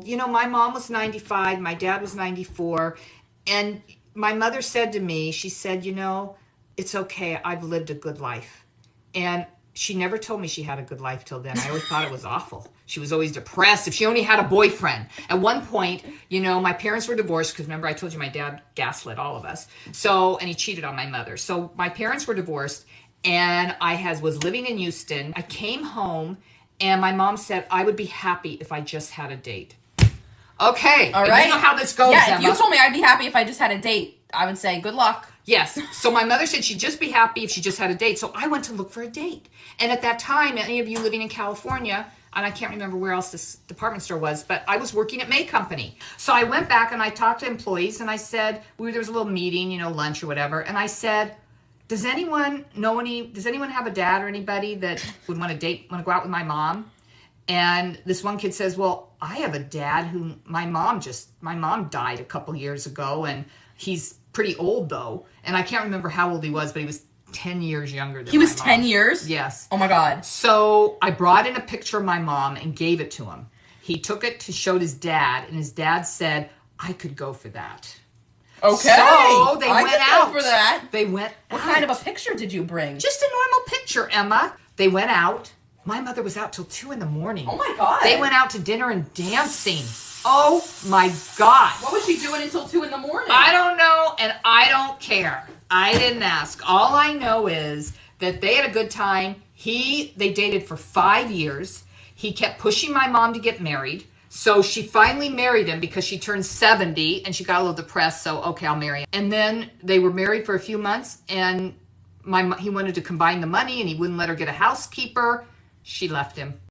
You know, my mom was 95, my dad was 94, and my mother said to me, she said, you know, it's okay. I've lived a good life. And she never told me she had a good life till then. I always thought it was awful. She was always depressed if she only had a boyfriend. At one point, you know, my parents were divorced because remember I told you my dad gaslit all of us. So, and he cheated on my mother. So my parents were divorced and was living in Houston. I came home and my mom said I would be happy if I just had a date. Okay. All right. You know how this goes, Yeah, Emma. if you told me I'd be happy if I just had a date, I would say good luck. Yes. So my mother said she'd just be happy if she just had a date. So I went to look for a date. And at that time, any of you living in California, and I can't remember where else this department store was, but I was working at May Company. So I went back and I talked to employees and I said, there was a little meeting, you know, lunch or whatever. And I said, does anyone have a dad or anybody that would want to go out with my mom? And this one kid says, well, I have a dad who my mom died a couple years ago and he's pretty old though. And I can't remember how old he was, but he was 10 years younger than He was my 10 mom. years? Yes. Oh my God. So I brought in a picture of my mom and gave it to him. He took it to show his dad and his dad said, I could go for that. Okay. So they I went could out. go for that. They went What out. kind of a picture did you bring? Just a normal picture, Emma. They went out. My mother was out till 2 a.m. Oh my God. They went out to dinner and dancing. Oh my God. What was she doing until 2 a.m? I don't know, and I don't care. I didn't ask. All I know is that they had a good time. They dated for 5 years. He kept pushing my mom to get married. So she finally married him because she turned 70 and she got a little depressed. So, okay, I'll marry him. And then they were married for a few months and he wanted to combine the money and he wouldn't let her get a housekeeper. She left him.